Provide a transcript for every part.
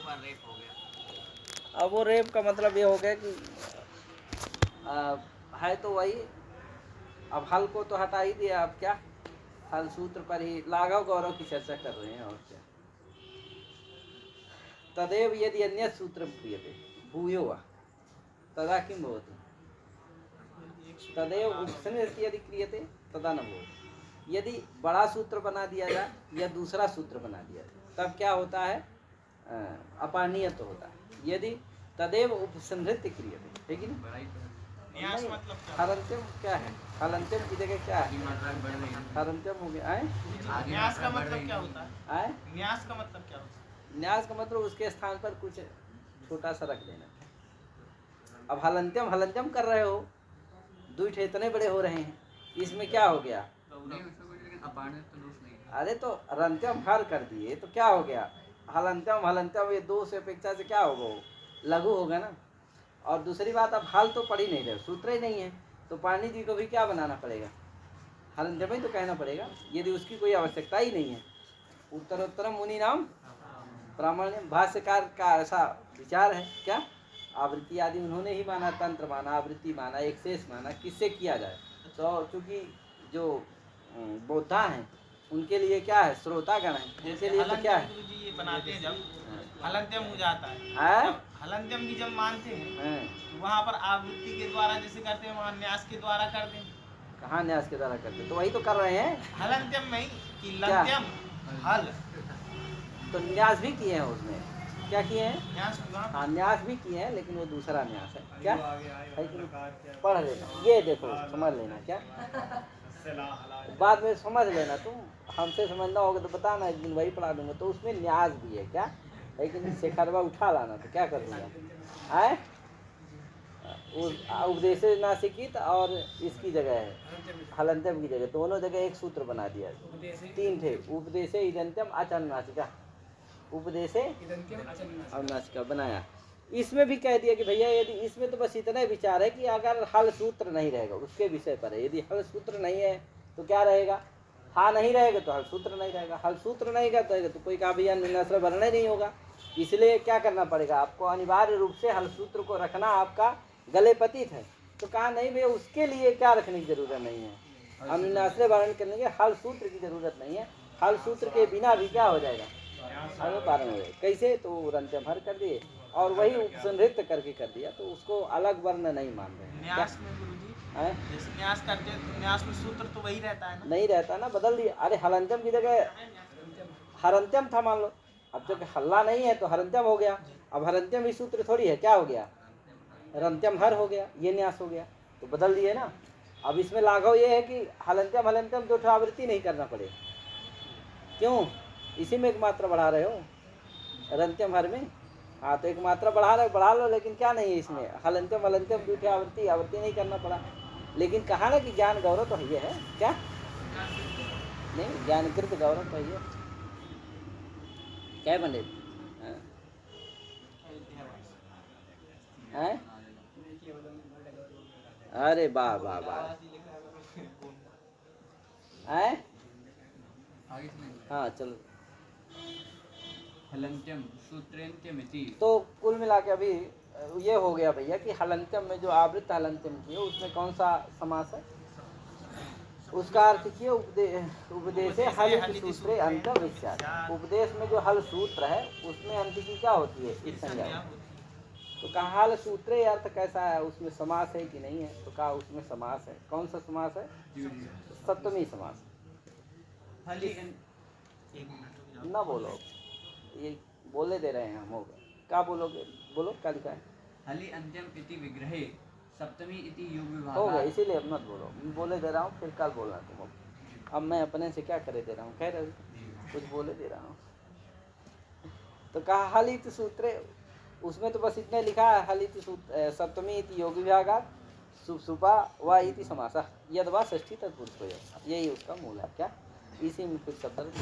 Rape हो गया। अब वो रेप का मतलब ये हो गया कि है तो वही, अब हल को तो हटा ही दिया, अब क्या हल सूत्र पर ही लाघव गौरव की चर्चा कर रहे हैं और क्या। तदेव यदि अन्य सूत्र क्रियते भूयो वा तदा किं भवति, तदेव उपसंहृत्य यदि क्रियते तदा न भवति। यदि बड़ा सूत्र बना दिया जाए या दूसरा सूत्र बना दिया जाए तब क्या होता है, अपानीय तो होता है। यदि तदेव उपसंहृत्य क्रियते है कि नहीं, न्यास मतलब क्या? हरंत्यम क्या है, हलंत्यम की जगह क्या है, हरंत्यम हो गया। न्यास का मतलब क्या होता है? आए न्यास का मतलब क्या होता है? न्यास का मतलब उसके स्थान पर कुछ छोटा सा रख देना। अब हलंत्यम हलंत्यम कर रहे हो, दुष्ट इतने बड़े हो रहे हैं, इसमें क्या हो गया, अरे तो रंत्यम हर कर दिए तो क्या हो गया, हलंत्यम हलंत्यम, ये दो से अपेक्षा से क्या होगा, लघु होगा ना। और दूसरी बात, अब हल तो पढ़ ही नहीं रहे, सूत्र ही नहीं है, तो पाणी जी को भी क्या बनाना पड़ेगा, हलंत्यम ही तो कहना पड़ेगा, यदि उसकी कोई आवश्यकता ही नहीं है। उत्तरोत्तरम मुनि नाम प्रामाण्यम, भाष्यकार का ऐसा विचार है क्या, आवृत्ति आदि उन्होंने ही माना, तंत्र माना, आवृत्ति माना, एक शेष माना, किससे किया जाए। तो चूंकि जो बौद्धा हैं उनके लिए क्या है, श्रोतागण है, उनके लिए तो क्या है, ये बनाते हैं जब हलंत्यम हो जाता है, जब हलंत्यम भी जब मानते हैं तो वहाँ पर आवृत्ति के द्वारा जैसे करते हैं, वहाँ न्यास के द्वारा करते हैं। कहाँ न्यास के द्वारा करते, तो वही तो कर रहे हैं हलंत्यम में कि लंत्यम हल, तो न्यास भी किए हैं उसमें, क्या किए हैं, न्यास हाँ न्यास भी किए हैं, लेकिन वो दूसरा न्यास है क्या है कि पढ़ लेना, ये देखो समझ लेना, क्या बाद में समझ लेना, तुम हमसे समझना होगा तो बताना, एक दिन वही पढ़ा दूंगा। तो उसमें न्यास भी है क्या, लेकिन शेखरवा उठा लाना तो क्या कर दूंगा, आए उपदेश नासिकित और इसकी जगह है हलंत्यम की जगह, दोनों जगह एक सूत्र बना दिया, तीन थे, उपदेश इदंत्यम आचरणासिका, उपदेश अनुनासिका बनाया। इसमें भी कह दिया कि भैया यदि इसमें तो बस इतना विचार है कि अगर हल सूत्र नहीं रहेगा उसके विषय पर है, यदि हल सूत्र नहीं है तो क्या रहेगा, हा नहीं रहेगा तो हल सूत्र नहीं रहेगा, हल सूत्र नहीं रहेगा तो कोई का भैया निनाश्रय वर्ण ही नहीं होगा। इसलिए क्या करना पड़ेगा आपको, अनिवार्य रूप से हल सूत्र को रखना आपका गले पतित है। तो कहा नहीं भैया उसके लिए क्या रखने की जरूरत नहीं है, अनुनाश्रय वर्ण करने के हल सूत्र की जरूरत नहीं है, हल सूत्र के बिना भी क्या हो जाएगा, हमें पारण हो जाएगा। कैसे, तो रंत्यम हर कर दिए और वही उपसंहृत करके कर दिया, तो उसको अलग वर्ण नहीं मान रहे। न्यास में गुरुजी जैसे न्यास करते हैं तो न्यास में सूत्र तो वही रहता है ना, नहीं रहता ना, बदल दिया। अरे हलंत्यम की जगह हरंत्यम था मान लो, अब जब हल्ला नहीं है तो हरंत्यम हो गया, अब हरंत्यम भी सूत्र थोड़ी है, क्या हो गया, रंत्यम हर हो गया, ये न्यास हो गया, तो बदल दिए ना। अब इसमें लाघव ये है कि हलंत्यम हलंत्यम दो आवृत्ति नहीं करना पड़े, क्यों, इसी में एक मात्रा बढ़ा रहे हो रंत्यम हर में, हाँ तो एक मात्रा बढ़ा रहे बढ़ा लो, लेकिन क्या नहीं है इसमें, हलंत्यम हलंत्यम दूसरी आवृत्ति आवृत्ति नहीं करना पड़ा। लेकिन कहा ना कि ज्ञान गौरव तो ये है क्या, नहीं ज्ञानकृत गौरव तो ये क्या है पंडित, हैं, अरे वाह वाह वाह, हैं, हाँ चलो, हलंत्यम सूत्रेन्त्यमिति, तो कुल मिला के अभी ये हो गया भैया कि हलंत्यम में जो आवृत्त हलंत्यम की है उसमें कौन सा समास है, उसका अर्थ किए उपदेश हल सूत्रे अंतम इत्यादि, उपदेश में जो हल सूत्र है उसमें अंत की क्या होती है, इस संज्ञा। तो कहा हल सूत्रे अर्थ कैसा है, उसमें समास है कि नहीं है, तो कहा उसमें समास है। कौन सा समास है, सप्तमी समास। ना बोलो, ये बोले दे रहे हैं हम, होगा क्या बोलोगे, बोलो क्या लिखा है, हलि अंत्यम इति विग्रहे सप्तमी इति योग हो गया, विभागात्, इसीलिए मत बोलो, बोले दे रहा हूँ, फिर कल बोलना तुम। अब मैं अपने से क्या करे दे रहा हूँ, कह रहे कुछ बोले दे रहा हूँ। तो कहा हलित सूत्रे, उसमें तो बस इतने लिखा है, हलित सूत्र सप्तमी इति योग विभागात् सुपा व इति समासः यद वा षष्ठी तत्पुरुष, यही उसका मूल है क्या, इसी में कुछ शब्द।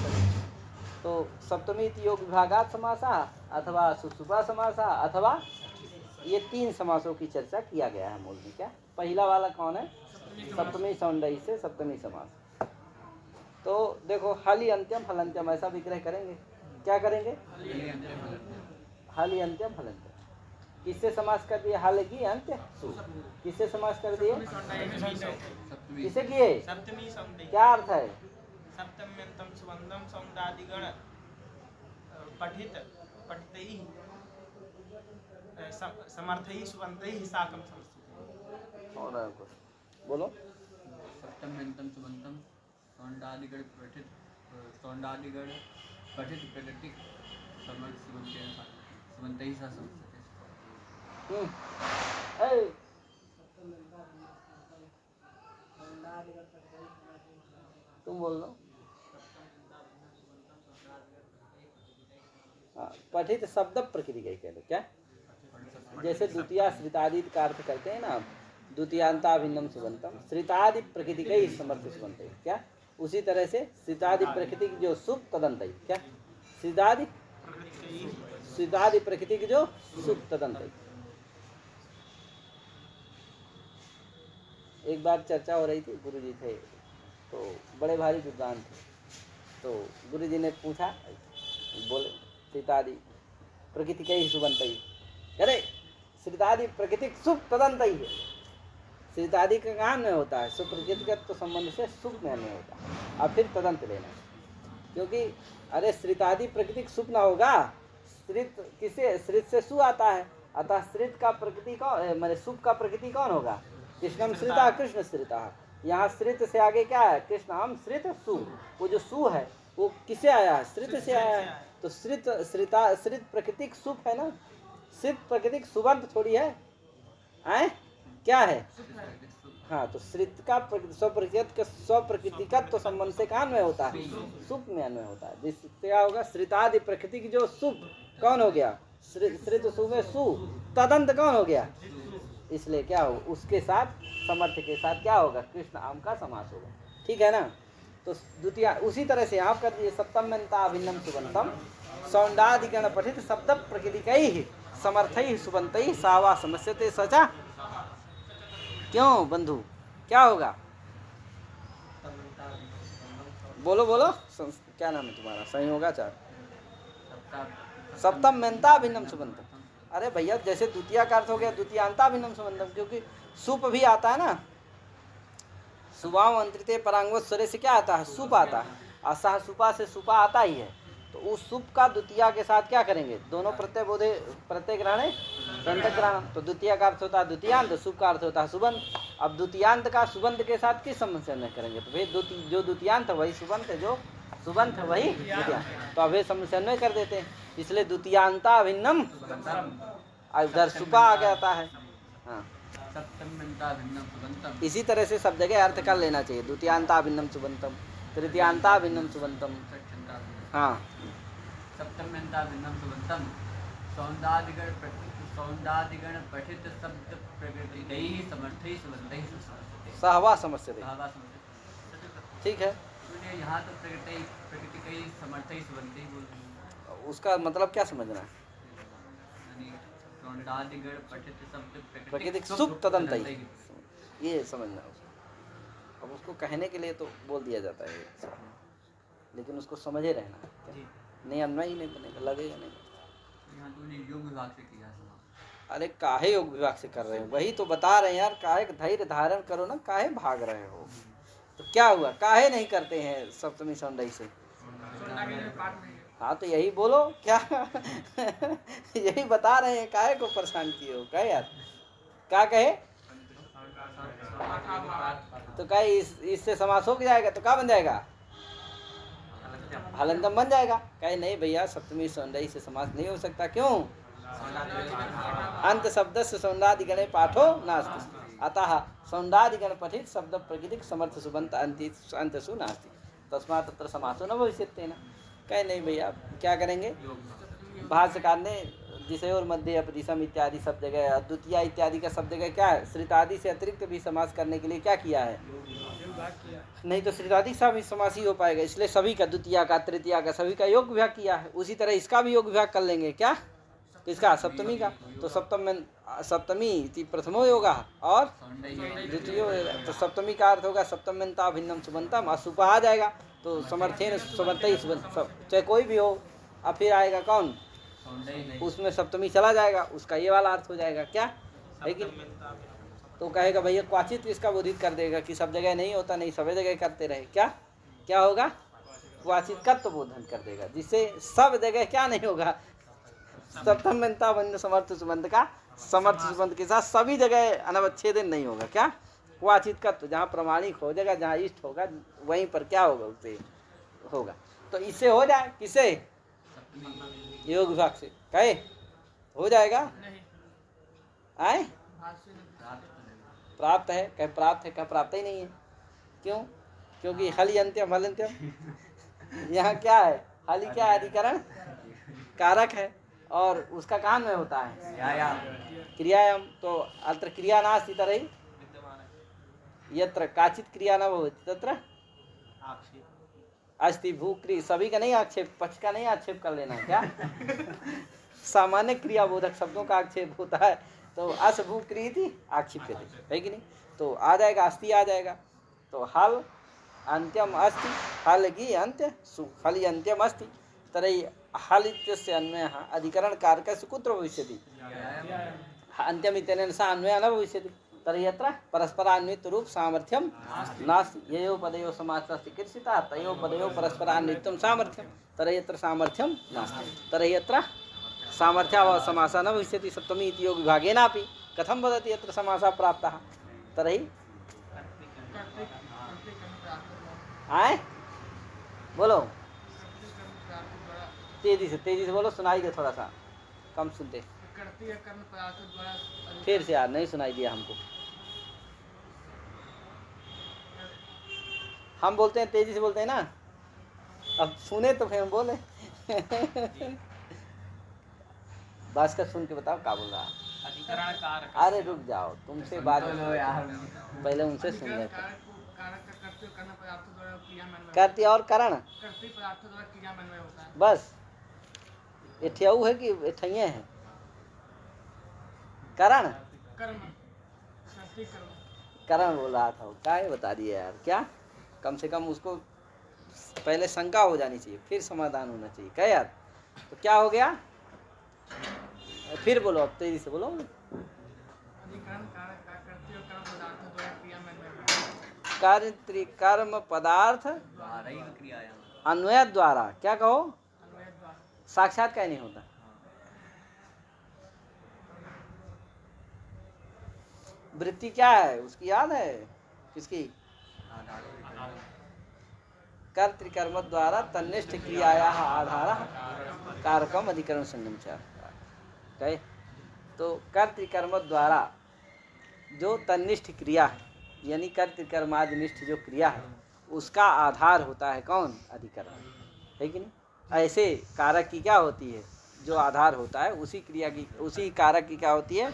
तो सप्तमी इति योग विभागात् समासः अथवा सुपा समासः अथवा, ये तीन समासों की चर्चा किया गया है मूल में। क्या पहला वाला कौन है, सप्तमी सौंदर्य से सप्तमी समास। तो देखो हलि अंत्यम हलंत्यम ऐसा विग्रह करेंगे, क्या करेंगे, हल अंत्यम हलंत्यम। किससे समास कर दिए? हल की अंत्य सु। किससे समास कर दिए? किसे किए? सप्तमी सौंदर्य। क्या अर्थ है? सप्तम्यंतम सुबंधम सौंदादिगण पठित पठितैः समर्थैः सुबंतैः साकं संस्तुति। और कुछ बोलो। सप्तम्यंतम सुबंतम सौंदादिगण पठित प्रकृति समर्थ सुबंतैः सा संस्तुति। तुम बोल लो। पठित शब्द प्रकृति का ही कह लो। क्या? जैसे द्वितीय श्रितादि का अर्थ करते हैं ना, द्वितीयांता भिन्नम सुबंतम, श्रितादि प्रकृति का ही समर्थ सुबंत। क्या? उसी तरह से श्रितादि प्रकृति की जो सुख तदंत है। क्या? श्रितादि प्रकृति की जो सुख तदंत है। एक बार चर्चा हो रही थी, गुरुजी थे तो बड़े भारी विद्वान थे, तो गुरुजी ने पूछा, बोले श्रितादि प्रकृति का ही सुबंत ही। अरे श्रितादि प्रकृति सुख तदंत ही है। श्रितादि का कहाँ में होता है? सुप्रकृतिगत तो संबंध से सुख में नहीं होता। अब फिर तदंत लेना, क्योंकि अरे श्रितादि प्रकृति सुख ना होगा। श्रित किसे? श्रित से सु आता है, अतः श्रित का प्रकृति कौन, माने सुख का प्रकृति कौन होगा? कृष्णम श्रिता कृष्ण श्रिता। यहाँ श्रित से आगे क्या है? कृष्ण हम श्रित सु। वो जो सु है वो किसे आया है? श्रित से आया है। तो श्रित प्रकृतिक सुख है ना। श्रित प्रकृतिक सुबंत थोड़ी है, आए क्या है? हाँ, तो श्रित का स्वप्रकृतिगत तो संबंध से कहाँ में होता है? सुख में अन्वय होता है। जिससे क्या होगा? श्रितादि प्रकृति की जो सुख कौन हो गया? श्रित सु में सु, तदंत कौन हो गया? इसलिए क्या हो, उसके साथ समर्थ के साथ क्या होगा? कृष्ण आम का समास होगा। ठीक है ना। तो द्वितीय उसी तरह से आप कर दिए सप्तम्यंता भिन्नम सुबंतम सौंदादिगण पठित शब्द प्रकृति कई समर्थई सुबंतई सावा समस्यते सचा। क्यों बंधु, क्या होगा? बोलो बोलो। क्या नाम है तुम्हारा? संयोगाचार्य। सप्तम्यंता भिन्नम सुबंतम। अरे भैया, जैसे द्वितीय का अर्थ हो गया द्वितीयांता भिन्नम सुबंतम, क्योंकि सुप भी आता है ना। सुबाव अंतरिते परांगवत स्वरे से क्या आता है? सुप आता है। असह सुपा से सुपा आता ही है। तो उस सुप का द्वितीय के साथ क्या करेंगे? दोनों प्रत्यय बोधे प्रत्यय ग्रहण दंत ग्रहण। तो द्वितीय का अर्थ होता है द्वितीयांत, सुप का अर्थ होता है सुबंत। अब द्वितीयांत का सुबंत के साथ किस समस्या में करेंगे? तो भाई जो द्वितीयांत वही सुबंत है, जो सुबंत वही द्वितीयांत। तो अब समस्या कर देते हैं, इसलिए द्वितीयांता भिन्नम इधर सुपा आ जाता है। हाँ, इसी तरह से सब जगह अर्थ कर लेना चाहिए। द्वितीयांता भिन्नम सुबंतम, तृतीयांता भिन्नम सुबंतम। हाँ, सप्तम्यंता भिन्नम सुबंतम सौंदादिगण पठित शब्द प्रकृतिदैः समर्थैः सुबंतैः सहवा समस्या। ठीक है, यहाँ तो प्रकृति कई समर्थैः सुबंतैः बोल रहे हैं। उसका मतलब क्या समझना है? सौंदादिगण पठित शब्द प्रकृति सुख तदंत, ये समझना। अब उसको कहने के लिए तो बोल दिया जाता है, लेकिन उसको समझे रहना। नहीं अन्वय ही नहीं बनेगा, लगेगा नहीं। योग विभाग से किया। अरे काहे योग विभाग से कर रहे हो? वही तो बता रहे हैं यार, काहे धैर्य धारण करो ना, काहे भाग रहे हो? तो क्या हुआ, काहे नहीं करते हैं सप्तमी सौंदर्य से? हाँ, तो यही बोलो क्या यही बता रहे हैं, काहे को परेशान किए हो? कहे यार, क्या कहे? तो कहे इससे समास हो जाएगा तो क्या बन जाएगा? हलंतम बन जाएगा। कहे नहीं भैया, सप्तमी सौंदर्य से समास नहीं हो सकता। क्यों? अंत शब्द से सौंदादिगणे पाठो नास्ति, अतः सौंदादिगण पठित शब्द प्रकृतिक समर्थ सुबंत अंतसु नास्ति, तस्मात् तत्र समासो न भविष्यति। कहे नहीं भैया, क्या करेंगे? भाष्यकार ने दिशय और मध्य अपदिशम इत्यादि सब जगह, अद्वितीय इत्यादि का सब जगह क्या है? श्रितादि से अतिरिक्त भी समास करने के लिए क्या किया है? नहीं तो श्रितादि का भी समास ही हो पाएगा, इसलिए सभी का, द्वितीय का, तृतीय का, सभी का योग विभाग किया है। उसी तरह इसका भी योग विभाग कर लेंगे। क्या? इसका सप्तमी का, तो सप्तमी प्रथमो योगा और द्वितीय। तो सप्तमी का अर्थ होगा सप्तम्यंता भिन्नम सुबंतम, और सुपा आ जाएगा तो समर्थेन सुबंतई सुबंत, चाहे कोई भी हो। अब फिर आएगा कौन? उसमें सप्तमी चला जाएगा, उसका ये वाला अर्थ हो जाएगा। क्या है कि तो कहेगा भैया क्वाचित इसका बोधित कर देगा कि सब जगह नहीं होता, नहीं सब जगह करते रहे। क्या क्या होगा? क्वाचित का तो बोधन कर देगा, जिससे सब जगह क्या नहीं होगा, सप्तम बनता बंध समर्थ सुबंध का समर्थ सुबंध के साथ सभी जगह अनवच्छेदन नहीं होगा। क्या क्वाचित का तो जहाँ प्रमाणिक हो जाएगा, जहाँ इष्ट होगा वहीं पर क्या होगा, उससे होगा। तो इससे हो जाए, किसे? योग विभाग से कहे हो जाएगा। आए प्राप्त है, कह प्राप्त है, कह प्राप्त ही नहीं है। क्यों? क्योंकि हलि अंत्यम हल अंत्यम यहाँ क्या है? हलि क्या है? अधिकरण कारक है और उसका कहाँ में होता है? क्रियायाम। तो अत्र क्रिया नास्ति तरहि यत्र काचित क्रिया न भवति तत्र अस्ति भूक्रिय। सभी का नहीं आक्षेप, पक्ष का नहीं आक्षेप कर लेना। क्या सामान्य क्रिया बोधक शब्दों का आक्षेप होता है, तो अस भूक्रिय आक्षेप्य है कि नहीं? तो आ जाएगा, अस्थि आ जाएगा। तो हल अंत्यम अस्ति, हल की अंत्य हलि अंत्यम अस्ति तरही हल इत्यस्य अन्वयः अधिकरण कारकस्य कुत्र भविष्यति? अंत्यम इत्यनेन सह अन्वयः न भविष्यति। तर्हि यत्र परस्परान्वित रूप सामर्थ्यम नास्ति। ययोः पदयोः समासः चिकीर्षितः तयोः पदयोः परस्परान्वितं सामर्थ्यम तर्हि यत्र सामर्थ्यम नास्ति। तर्हि यत्र सामर्थ्याभावः समासः न भविष्यति। सप्तमी इति योग विभागेनापि कथं वदति यत्र समासः प्राप्तः? तर्हि आए बोलो तेजी से बोलो, सुनाई दे, थोड़ा सा कम सुनते। फिर से यार नहीं सुनाई दिया हमको। हम बोलते हैं तेजी से बोलते हैं ना, अब सुने तो फिर हम बोले। बस का सुन के बताओ क्या बोल रहा है। अरे रुक जाओ, तुमसे बात पहले उनसे सुन लेते। करती और करण बस एठियाऊ है कि एठिये है? करण करण बोल रहा था, क्या है बता दिया यार। क्या कम से कम उसको पहले शंका हो जानी चाहिए, फिर समाधान होना चाहिए। क्या यार? तो क्या हो गया? फिर बोलो, अब तेजी से बोलो। कार्य त्रिकर्म पदार्थ अन्वय द्वारा। क्या कहो? साक्षात क्या नहीं होता? वृत्ति क्या है उसकी याद है? किसकी? कर्तृकर्म द्वारा तन्निष्ठ क्रियाया आधार कारकम अधिकरण संगम कहे। तो कर्तृकर्म द्वारा जो तन्निष्ठ क्रिया है, यानी कर्तृकर्मादिनिष्ठ जो क्रिया है, उसका आधार होता है कौन? अधिकरण है कि नहीं? ऐसे कारक की क्या होती है? जो आधार होता है उसी क्रिया की, उसी कारक की क्या होती है?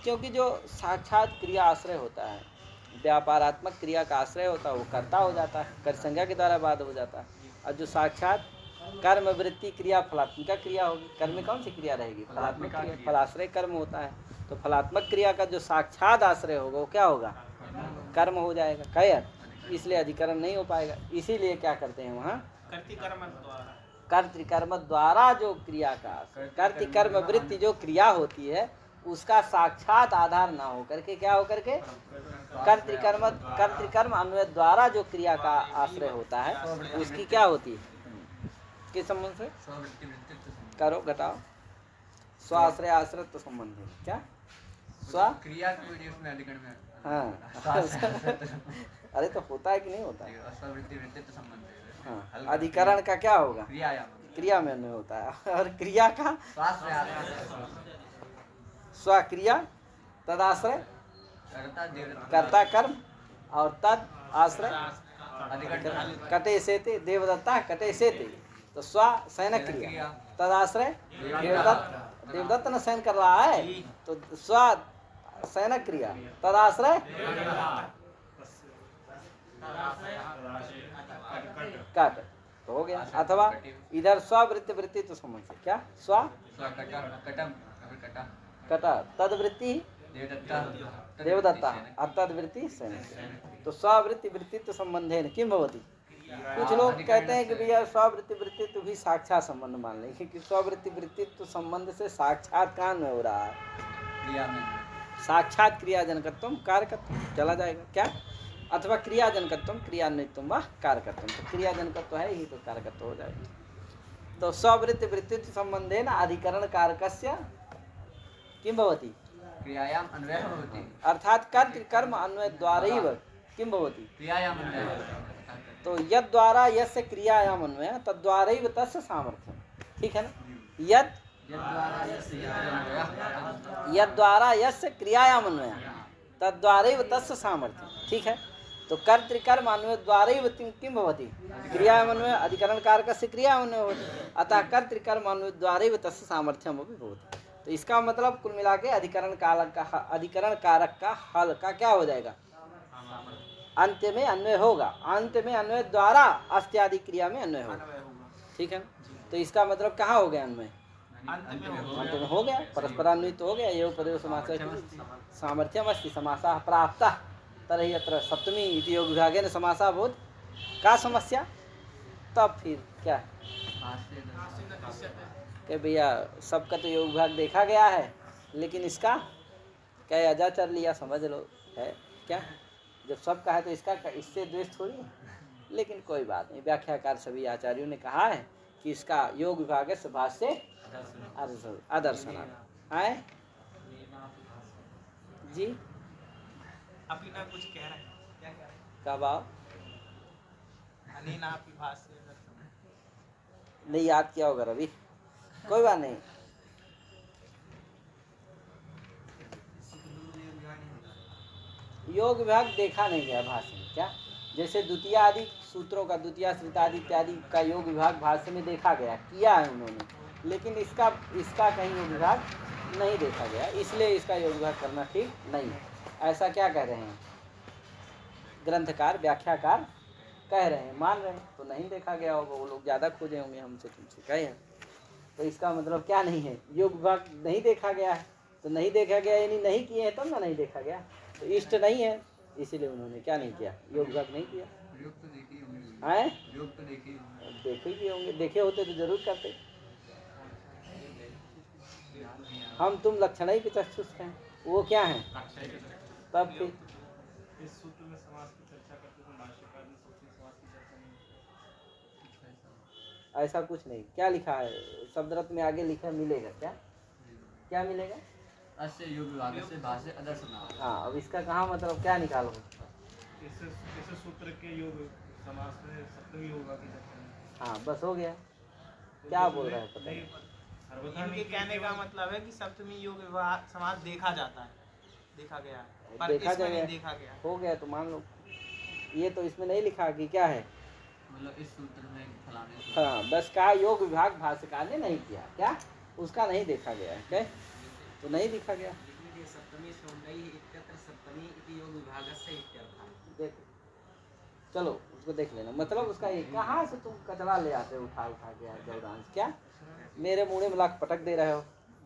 क्योंकि जो साक्षात क्रिया आश्रय होता है, व्यापारात्मक क्रिया का आश्रय होता है, वो कर्ता हो जाता है, कर संज्ञा के द्वारा बाध हो जाता है। और जो साक्षात कर्म वृत्ति क्रिया फलात्मिका क्रिया होगी, कर्म में कौन सी क्रिया रहेगी? फलात्मक क्रिया। फलाश्रय कर्म होता है, तो फलात्मक क्रिया का जो साक्षात आश्रय होगा वो क्या होगा? कर्म हो जाएगा। क्या? इसलिए अधिकरण नहीं हो पाएगा। इसीलिए क्या करते हैं वहाँ? कर्तृकर्म द्वारा जो क्रिया का कर्तृकर्म वृत्ति जो क्रिया होती है उसका साक्षात आधार ना हो करके क्या हो करके कर्तृकर्म अन्वय द्वारा जो क्रिया का आश्रय होता है उसकी क्या होती है? किस संबंध से? करो घटाओ। स्वाश्रय आश्रित संबंध है। क्या स्व क्रिया में अधिकरण में? हाँ अरे तो होता है कि नहीं होता है? हाँ, अधिकरण का क्या होगा? क्रिया में अन्वय होता है, और क्रिया का स्वक्रिया तदाश्रय कर्ता कर्म और तद आश्रय कटे सेते देवदत्ता कटे सेते। तो स्व शयन क्रिया, तदाश्रय देवदत्त न शयन कर रहा है, तो स्व शयन क्रिया तदाश्रय कट तो हो गया। अथवा इधर स्ववृत्ति वृत्ति तो समझ से क्या? स्व कटा तदवृत्ति देवदत्ता तदवृत्ति शयन। तो स्ववृत्ति वृत्तित्व संबंधेन किम भवति? कुछ लोग कहते हैं कि भैया स्ववृत्ति वृत्तित्व भी साक्षात संबंध मान लें, क्योंकि स्ववृत्ति वृत्तित्व संबंध से साक्षात कान में हो रहा है, क्रिया में साक्षात क्रियाजनकत्व कारकत्व चला जाएगा क्या, अथवा क्रियाजनकत्व क्रियान्वित्व व कारकत्व, तो क्रियाजनकत्व है ही तो कारकत्व हो जाएगा। तो स्ववृत्ति वृत्तित्व संबंधेन अधिकरण कारकस्य किं भवति, क्रियायाम अन्वयः भवति, अर्थात कर्तृ कर्म अन्वय द्वारैव किं भवति, क्रियायाम अन्वयः। तो यद द्वारा यस्य क्रियायाम अन्वय तद्वारैव तस्य सामर्थ्यम, ठीक है ना, यद द्वारा यस्य क्रियायाम अन्वय तद्वारैव तस्य सामर्थ्यम, ठीक है। तो कर्तृ कर्म अन्वय द्वारैव किं भवति, क्रियायाम अन्वय अधिकरण कारकस्य क्रियायाम अन्वय भवति, अतः कर्तृ कर्म अन्वय द्वारैव तस्य सामर्थ्यम अपि भवति। तो इसका मतलब कुल मिला के अधिकरण कारक का हल का क्या हो जाएगा, अंत में अन्वय होगा, अंत में अन्वय द्वारा अस्त्यादि क्रिया में अन्वय होगा, ठीक है। तो इसका मतलब कहाँ हो गया अन्वय, अंत में हो गया, परस्परान्वित हो गया, एवं पदयोः समासः सामर्थ्यम अस्ति समासः प्राप्तः तर्हि अत्र सप्तमी इति योग विभागेन समासः भवति, का समस्या, तब फिर क्या कि भैया सबका तो योग विभाग देखा गया है, लेकिन इसका क्या अजाचर लिया समझ लो है क्या, जब सबका है तो इसका इससे द्वेष थोड़ी है, लेकिन कोई बात नहीं, व्याख्याकार सभी आचार्यों ने कहा है कि इसका योग विभाग से भाष्य अदर्शनार्थ आए जी। अभी ना कुछ कह रहे हैं, क्या कह रहे हैं, कब आओ, अनेना अपि भाष्य नहीं याद किया होगा रवि, कोई बात नहीं, योग विभाग देखा नहीं गया भाष्य में, क्या जैसे द्वितीय आदि सूत्रों का द्वितीय श्रितादि इत्यादि का योग विभाग भाष्य में देखा गया, किया है उन्होंने, लेकिन इसका कहीं योग विभाग नहीं देखा गया, इसलिए इसका योग विभाग करना ठीक नहीं है, ऐसा क्या कह रहे हैं ग्रंथकार व्याख्याकार कह रहे हैं, मान रहे हैं, तो नहीं देखा गया होगा, वो लोग ज़्यादा खोजे होंगे हमसे तुमसे कहे हैं, तो इसका मतलब क्या नहीं है, योग विभाग नहीं देखा गया है, तो नहीं देखा गया यानी नहीं किए हैं तब ना नहीं देखा गया, तो इष्ट नहीं है, इसीलिए उन्होंने क्या नहीं किया, योग विभाग नहीं किया, आए देखे ही होंगे, देखे होते तो जरूर करते, हम तुम लक्षण ही के चक्षुष हैं, वो क्या है, तब फिर इस सूत्र में समास की चर्चा करते हैं, भाष्यकार ने सूत्र समास की चर्चा नहीं, ऐसा कुछ नहीं, क्या लिखा है शब्दरत्न में आगे लिखा मिलेगा क्या, क्या मिलेगा, अस्य योग विभाग से भाष्य अदर्शनार्थ। हाँ, अब इसका कहाँ मतलब क्या निकालो, इस सूत्र के योग समास में सप्तमी होगा की चर्चा, हाँ बस हो गया, क्या बोल रहा है पता नहीं, इनके कहने का मतलब है कि सप्तमी योग विभाग समास देखा जाता है, देखा गया है, पर देखा इसमें नहीं जाएगा, देखा गया, हो गया तो मान लो, ये तो इसमें नहीं लिखा कि क्या है, मतलब इस सूत्र में फलाने, हाँ बस कहा योग विभाग भाष्यकार ने नहीं किया, क्या उसका नहीं देखा गया है, क्या तो नहीं दिखा गया, सप्तमी सौंदर्य इत्यत्र सप्तमी इति योग विभागस्य इत्यर्थः, देखो चलो उसको देख लेना, मतलब उसका ये कहाँ से तुम कचरा ले आते हो उठा के यार जबरांश, क्या मेरे मुँह में लाख पटक दे रहे हो,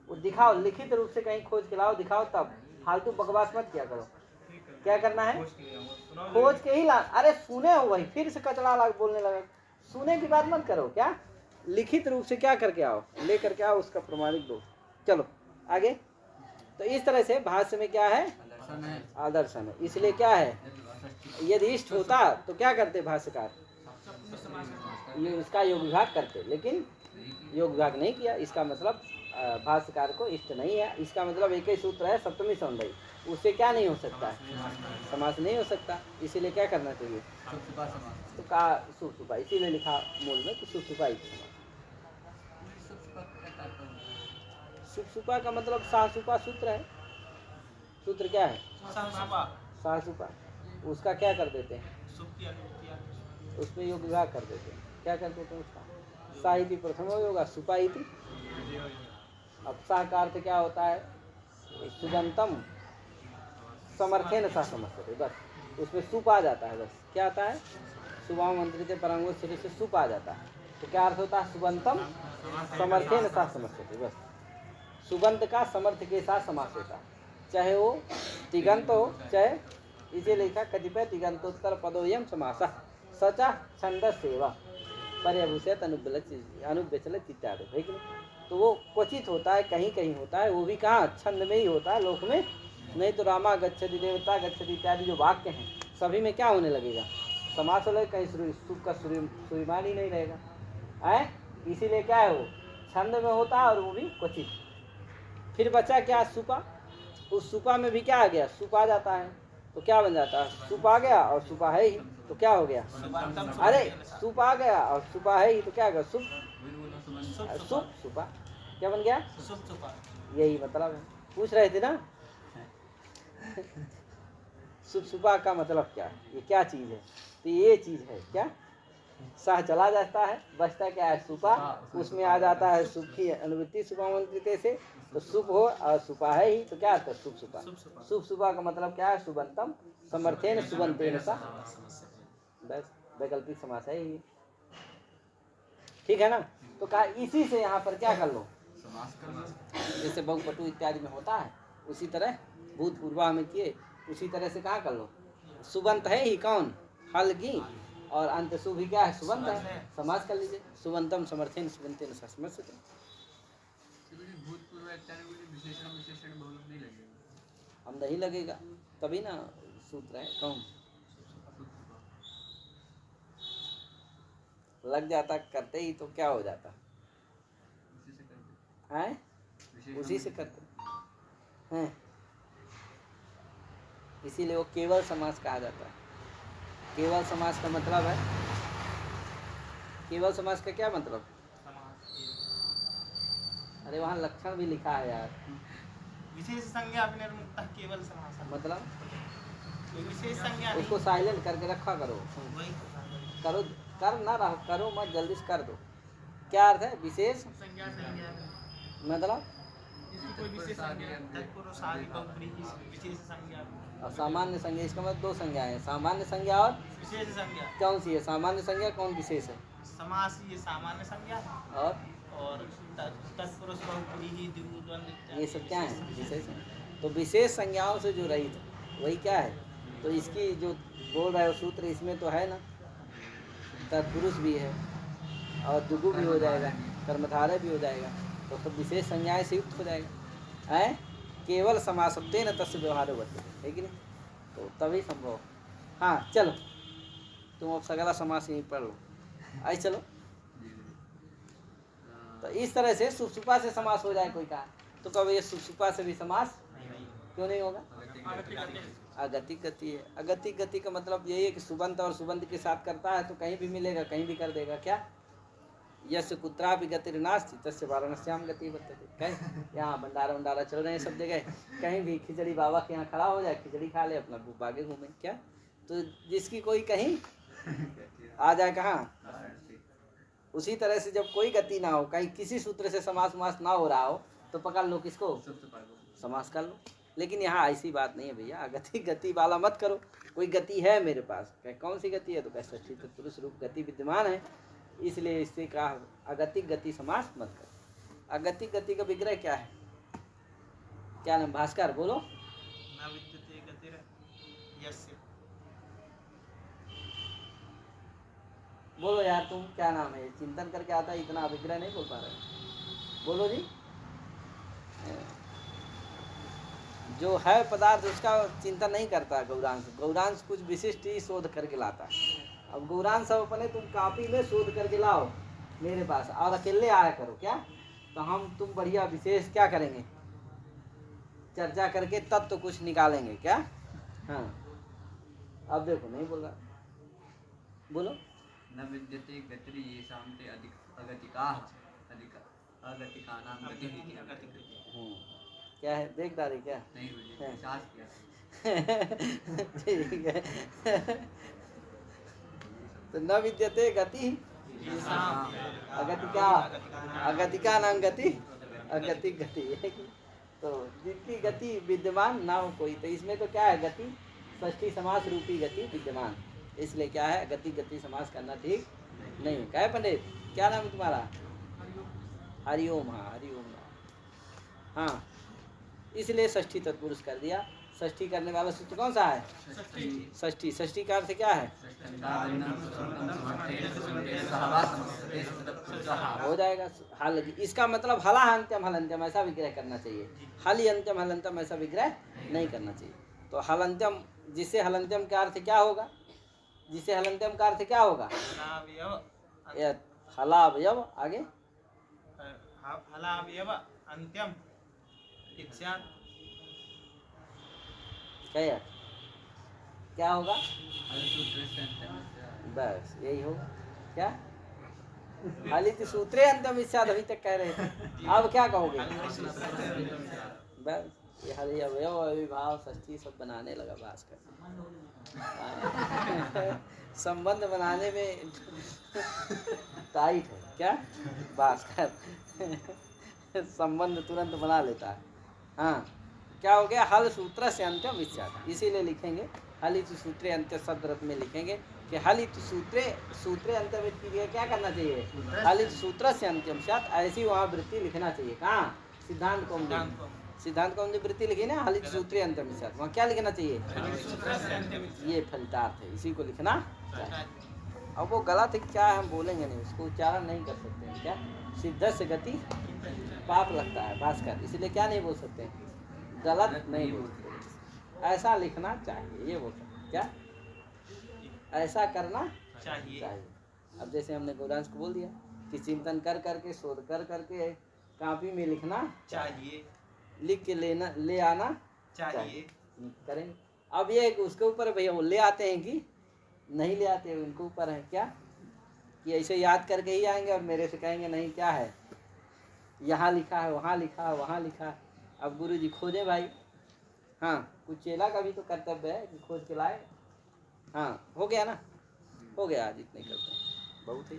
वो दिखाओ लिखित रूप से कहीं खोज के लाओ, दिखाओ, तब फालतू बकवास मत किया करो, क्या करना है खोज के ही ला, अरे सुने हो वही फिर से कचरा लाग बोलने लगा, सुने की बात मत करो, क्या लिखित रूप से क्या करके आओ, ले करके आओ, उसका प्रमाणिक दो, चलो आगे। तो इस तरह से भाष्य में क्या है, आदर्शन है, इसलिए क्या है, यदि इष्ट होता तो क्या करते भाष्यकार, ये इसका योग विभाग करते, लेकिन योग विभाग नहीं किया, इसका मतलब भाष्यकार को इष्ट नहीं है, इसका मतलब एक ही सूत्र है सप्तमी सौंदर्य, उससे क्या नहीं हो सकता है, समास नहीं हो सकता, इसीलिए क्या करना चाहिए, तो कहा सुपसुपा, इसीलिए लिखा मूल में कि सुपसुपा सुपसुपा का मतलब सासुपा सूत्र है, सूत्र क्या है सासुपा, उसका क्या कर देते हैं, उसमें योग विभाग कर देते हैं, क्या कर देते हैं उसका, साहित्य प्रथम होगा सुपा इति, अब सा का अर्थ क्या होता है, सुगंतम समर्थेन सा समर्थते, बस उसमें सुप आ जाता है, बस क्या आता है, सुबह मंत्रित परांगो सिरे से सुप आ जाता है, तो क्या अर्थ होता है, सुगंतम समर्थेन सा समर्थते, बस सुगंध का समर्थ के साथ समास होता है, चाहे वो तिगंत हो, चाहे इसे लिखा कतिपय तिगंतोत्तर पदोयम समास, सचा छंदस सेवा पर्यभूषित अनुव्यचलित इत्यादि, है कि नहीं। तो वो क्वचित होता है, कहीं कहीं होता है, वो भी कहाँ छंद में ही होता है, लोक में नहीं। तो रामा गच्छति, देवता गच्छति इत्यादि जो वाक्य हैं सभी में क्या होने लगेगा, समास हो लगेगा, कहीं सुख का सूर्यमान ही नहीं रहेगा है। इसीलिए क्या है, वो छंद में होता है और वो भी क्वचित। फिर बचा क्या, सुपा। उस सुपा में भी क्या आ गया, सुप आ जाता है, तो क्या बन जाता है, सुप आ गया और सुपा है ही, तो क्या हो गया, अरे सुप आ गया और सुपा है ही, तो क्या होगा, सुप सुप सुपा, क्या बन गया, यही मतलब है। पूछ रहे थे ना सुप सुपा का मतलब क्या है, ये क्या चीज है, तो ये चीज है क्या, सह चला जाता है, बचता क्या है, सुपा, उसमें आ जाता है सुख की अनुवृत्ति सुपामंत्रित से, तो सुप हो और सुपा है ही, तो क्या आता है, सुप सुपा। सुप सुपा का मतलब क्या है, सुबंतम समर्थेन सुबंतेन सा, बस वैकल्पिक समास है ही, ठीक है ना। तो कहा इसी से यहाँ पर क्या कर लो, जैसे बहुपटु इत्यादि में होता है उसी तरह भूतपूर्वा में किए, उसी तरह से कहाँ कर लो, सुबंत है ही कौन, हल की, और अंत शुभ ही क्या है, सुबंत है, समास कर लीजिए, सुबंतम समर्थेन सुबंतेन सा, समझ सकते हैं। हम नहीं लगेगा तभी ना सूत्र है, कौन लग जाता करते ही तो क्या हो जाता है, उसी से करते हैं, इसीलिए वो केवल समास कहा जाता है। केवल समास का मतलब है, केवल समास का क्या मतलब, अरे वहाँ लक्षण भी लिखा है यार, विशेष संज्ञा अभिनिर्मुक्तः केवल समास, मतलब विशेष संज्ञा उसको साइलेंट करके रखा करो, वही करो कर ना रहो, करो मत, जल्दी से कर दो। क्या अर्थ है विशेष मतलब, कोई विशेष संज्ञा, तत्पुरुष आदि बहुव्रीहि विशेष संज्ञा, और सामान्य संज्ञा, इसका मतलब दो संज्ञाएं हैं, सामान्य संज्ञा और विशेष संज्ञा। कौन सी है, सामान्य संज्ञा कौन विशेष है, समास ये सामान्य संज्ञा है, और तत्पुरुष बहुव्रीहि द्विगुण ये सब क्या है, विशेष है। तो विशेष संज्ञाओं से जो रहित है वही क्या है, तो इसकी जो बोल रहे हो सूत्र इसमें तो है ना, तत्पुरुष भी है और दुगु भी हो जाएगा, कर्मधारय भी हो जाएगा, तो सब विशेष संज्ञाएं से युक्त हो जाएगा है। केवल समासत्वेन तस्य व्यवहारो वर्तते, है कि नहीं, तो तभी संभव। हाँ चलो तुम अब सगला समास यहीं पढ़ लो, आई चलो। तो इस तरह से सुपसुपा से समास हो जाए कोई का, तो कब ये सुपसुपा से भी समास क्यों नहीं होगा, अगतिक गति है। अगतिक गति का मतलब यही है कि सुबंत और सुबंत के साथ करता है तो कहीं भी मिलेगा, कहीं भी कर देगा, क्या यस्य कुत्रापि गतिर्नास्ति तस्य वाराणस्याम गति वर्तते, कहीं यहाँ भंडारा भंडारा चल रहे हैं सब जगह, कहीं भी खिचड़ी बाबा के यहाँ खड़ा हो जाए, खिचड़ी खा ले, अपना बागे घूमे, क्या तो जिसकी कोई कहीं आ जाए कहाँ। उसी तरह से जब कोई गति ना हो, कहीं किसी सूत्र से समास उमास ना हो रहा हो, तो पकड़ लो किसको, समास कर लो। लेकिन यहाँ ऐसी बात नहीं है भैया, अगति गति वाला मत करो, कोई गति है मेरे पास, कह कौन सी गति है, तो कह षष्ठी तत्पुरुष रूप गति विद्यमान है, इसलिए इससे कहा अगतिक गति समास मत करो। अगतिक गति का विग्रह क्या है, क्या नाम, भास्कर बोलो, न विद्यते गतिर् यस्य, बोलो यार तुम, क्या नाम है, चिंतन करके आता है, इतना विग्रह नहीं बोल पा रहे, बोलो जी। जो है पदार्थ उसका चिंतन नहीं करता गौरांश, गौरांश कुछ विशिष्ट ही शोध करके लाता है। अब गौरांश सब अपने तुम कॉपी में शोध करके लाओ मेरे पास और अकेले आया करो, क्या तो हम तुम बढ़िया विशेष क्या करेंगे, चर्चा करके तब तो कुछ निकालेंगे, क्या हाँ। अब देखो नहीं बोल रहा, बोलो, न विद्यते गतिर् येषां ते अगतिकाः अगतिकानां गतिः। क्या है देख डाले क्या, नहीं ठीक है। तो न विद्यते गति अगतिका, अगतिका नाम गति, अगतिक गति है कि, तो जिनकी गति विद्यमान ना हो कोई, तो इसमें तो क्या है गति, षष्ठी समास रूपी गति विद्यमान, इसलिए क्या है गति गति समास करना ठीक नहीं है। क्या है पंडित, क्या नाम है तुम्हारा, हरिओम, हाँ हरिओम, हाँ इसलिए षष्ठी तत्पुरुष कर दिया, षष्ठी करने वाला सूत्र कौन सा है? षष्ठी। षष्ठी का अर्थ क्या है? हो जाएगा। हल, इसका मतलब हला अंत्यम हलंत्यम ऐसा विग्रह करना चाहिए, हली अंत्यम हलंत्यम ऐसा विग्रह नहीं करना चाहिए। तो हलंत्यम, जिससे हलंत्यम का अर्थ क्या होगा? जिससे हलंत्यम का अर्थ क्या होगा? हलावयव, आगे हलावयव अंत्यम इत्यादि। क्या होगा? बस यही होगा। क्या हलित सूत्रे अंत्यम इत्याद अभी तक कह रहे थे, अब क्या कहोगे? बस ये हरि अवयव अविभाव षष्ठी सब बनाने लगा भास्कर। संबंध बनाने में टाइट है क्या भास्कर? संबंध तुरंत बना लेता है। हाँ, क्या हो गया? हल सूत्र से अंत्यम इत्याद, इसीलिए लिखेंगे हलित सूत्रे अंत्य शब्द रत्न में लिखेंगे कि हलित सूत्रे, सूत्रे अंत्यम की क्या करना चाहिए? हलित सूत्र से अंत्यम साथ, ऐसी वहाँ वृत्ति लिखना चाहिए। कहाँ? सिद्धांत कौमुदी। सिद्धांत कौमुदी वृत्ति लिखी ना, हलित सूत्रे अंत्यम साथ, वहाँ क्या लिखना चाहिए? ये फलितार्थ है, इसी को लिखना चाहिए। अब वो गलत है क्या, हम बोलेंगे नहीं, उसको उच्चारण नहीं कर सकते हैं। क्या? सिद्ध से गति पाप लगता है भास्कर, इसलिए क्या नहीं बोल सकते, गलत नहीं बोल सकते, ऐसा लिखना चाहिए, ये बोल सकते। क्या? ऐसा करना चाहिए। अब जैसे हमने गौरांश को बोल दिया कि चिंतन कर करके, शोध कर करके कॉपी में लिखना चाहिए, लिख के लेना, ले आना चाहिए। करेंगे। अब ये उसके ऊपर भैया वो ले आते हैं कि नहीं ले आते, उनके ऊपर है। क्या कि ऐसे याद करके ही आएंगे और मेरे से कहेंगे नहीं क्या है, यहाँ लिखा है, वहाँ लिखा है, वहाँ लिखा है। अब गुरु जी खोजे भाई। हाँ, कुछ चेला का भी तो कर्तव्य है कि खोज के लाए। हाँ, हो गया ना, हो गया, आज इतने करते हैं, बहुत ही